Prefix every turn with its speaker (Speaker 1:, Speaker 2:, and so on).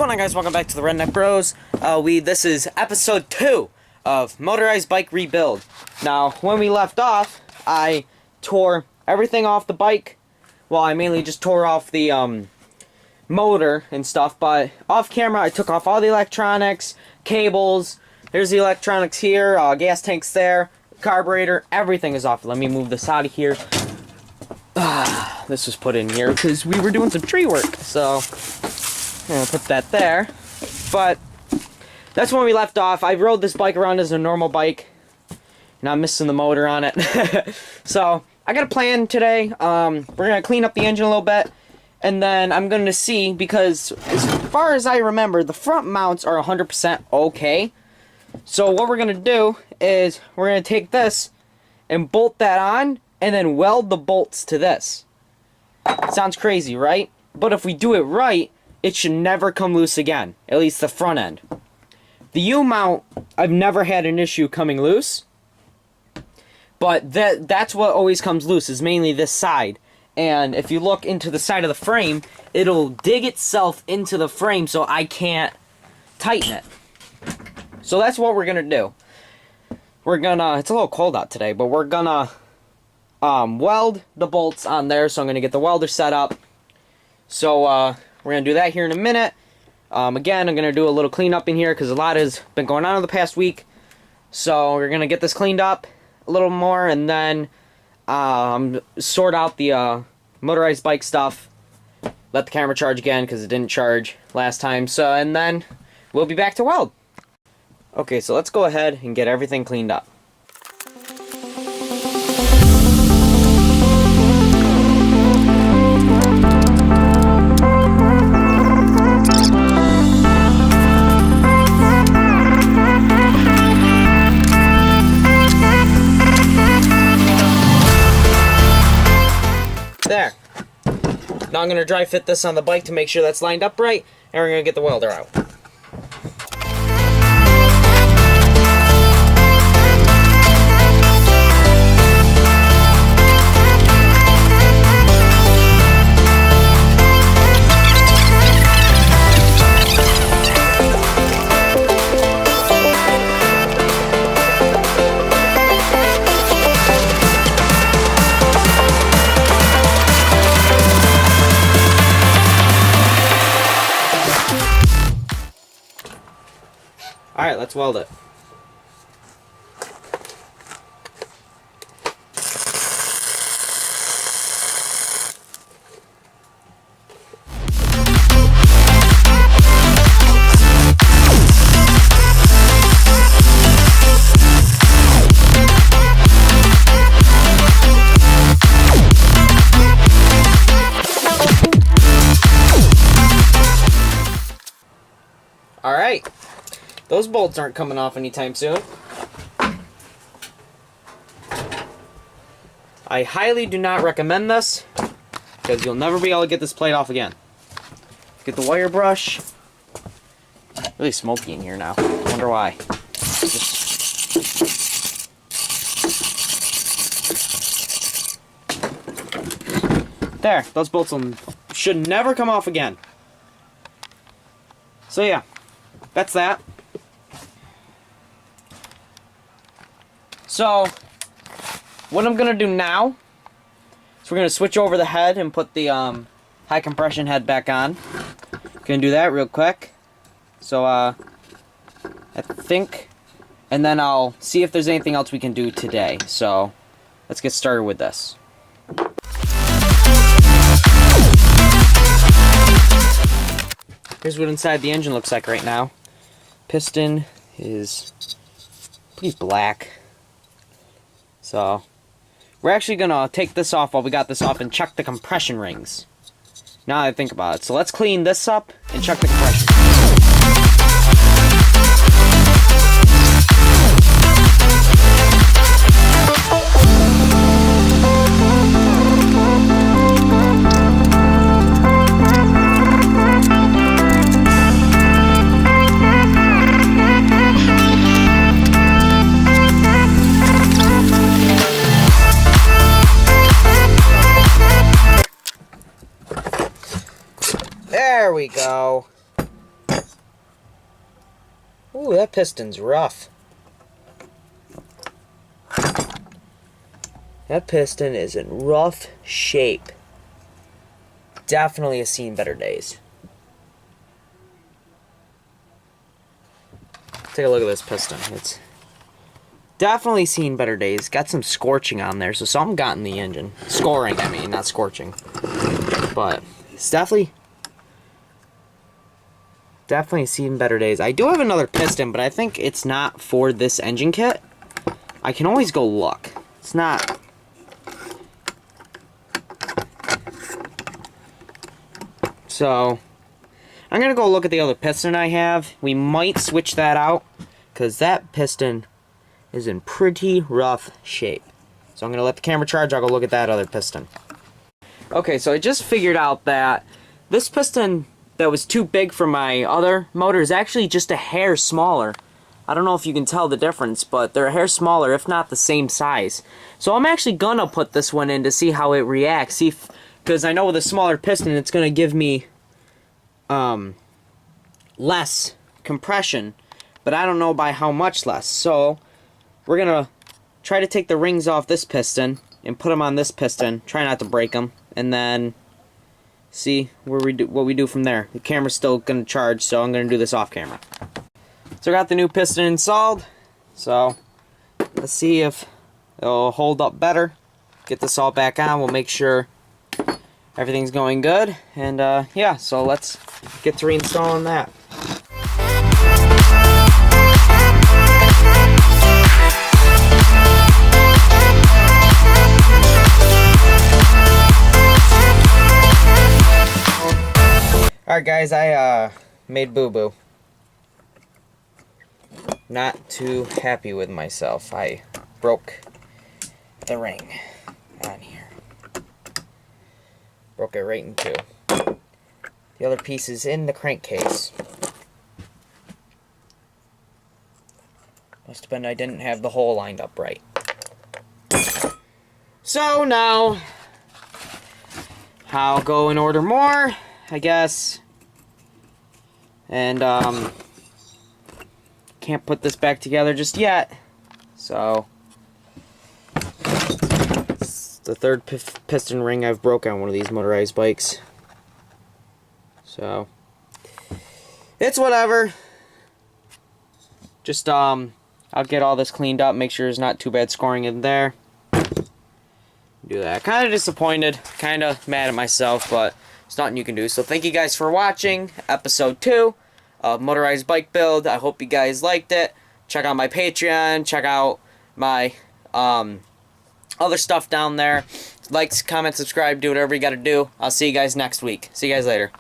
Speaker 1: going on, guys? Welcome back to the Redneck Bros. This is episode 2 of Motorized Bike Rebuild. Now, when we left off, I tore everything off the bike. Well, I mainly just tore off the motor and stuff, but off camera I took off all the electronics, cables. There's the electronics here, gas tanks there, carburetor, everything is off. Let me move this out of here. This was put in here because we were doing some tree work, so I'm gonna put that there. But that's when we left off. I rode this bike around as a normal bike, and I'm missing the motor on it. So I got a plan today. We're gonna clean up the engine a little bit, and then I'm gonna see, because as far as I remember, the front mounts are 100% okay. So what we're gonna do is we're gonna take this and bolt that on, and then weld the bolts to this. Sounds crazy, right? But if we do it right, it should never come loose again. At least the front end. The U-mount, I've never had an issue coming loose. But that's what always comes loose, is mainly this side. And if you look into the side of the frame, it'll dig itself into the frame so I can't tighten it. So that's what we're gonna do. We're gonna, it's a little cold out today, but we're gonna weld the bolts on there. So I'm gonna get the welder set up. So we're gonna do that here in a minute. Again, I'm gonna do a little cleanup in here because a lot has been going on in the past week. So we're gonna get this cleaned up a little more, and then sort out the motorized bike stuff. Let the camera charge again because it didn't charge last time. So, and then we'll be back to weld. Okay, so let's go ahead and get everything cleaned up. There. Now I'm going to dry fit this on the bike to make sure that's lined up right, and we're going to get the welder out. Alright, let's weld it. Alright. Those bolts aren't coming off anytime soon. I highly do not recommend this, because you'll never be able to get this plate off again. Get the wire brush. It's really smoky in here now. I wonder why. There, those bolts should never come off again. So yeah, that's that. So, what I'm going to do now is we're going to switch over the head and put the high compression head back on. Going to do that real quick. So, I think, and then I'll see if there's anything else we can do today. So, let's get started with this. Here's what inside the engine looks like right now. Piston is pretty black. So, we're actually going to take this off while we got this off and check the compression rings. Now that I think about it. So let's clean this up and check the compression. There we go. Ooh, that piston's rough. That piston is in rough shape. Definitely has seen better days. Take a look at this piston. It's definitely seen better days. Got some scorching on there, so something got in the engine. Scoring, I mean, not scorching. But it's definitely seen better days. I do have another piston, but I think it's not for this engine kit. I can always go look. It's not. So I'm gonna go look at the other piston I have. We might switch that out because that piston is in pretty rough shape. So I'm gonna let the camera charge. I'll go look at that other piston. Okay, so I just figured out that this piston that was too big for my other motor is actually just a hair smaller. I don't know if you can tell the difference, but they're a hair smaller, if not the same size. So I'm actually gonna put this one in to see how it reacts. See if, because I know with a smaller piston, it's gonna give me less compression, but I don't know by how much less. So we're gonna try to take the rings off this piston and put them on this piston. Try not to break them, and then see what we do from there. The camera's still gonna charge, so I'm gonna do this off camera. So I got the new piston installed. So let's see if it'll hold up better. Get this all back on. We'll make sure everything's going good. And yeah, so let's get to reinstalling that. Alright guys, I made boo-boo. Not too happy with myself. I broke the ring on here. Broke it right in two. The other piece is in the crankcase. Must have been I didn't have the hole lined up right. So now I'll go and order more, I guess. And can't put this back together just yet. So it's the third piston ring I've broke on one of these motorized bikes. So it's whatever. Just I'll get all this cleaned up, make sure there's not too bad scoring in there. Do that. Kind of disappointed, kind of mad at myself, but it's nothing you can do. So thank you guys for watching episode 2 of Motorized Bike Build. I hope you guys liked it. Check out my Patreon. Check out my other stuff down there. Like, comment, subscribe, do whatever you gotta do. I'll see you guys next week. See you guys later.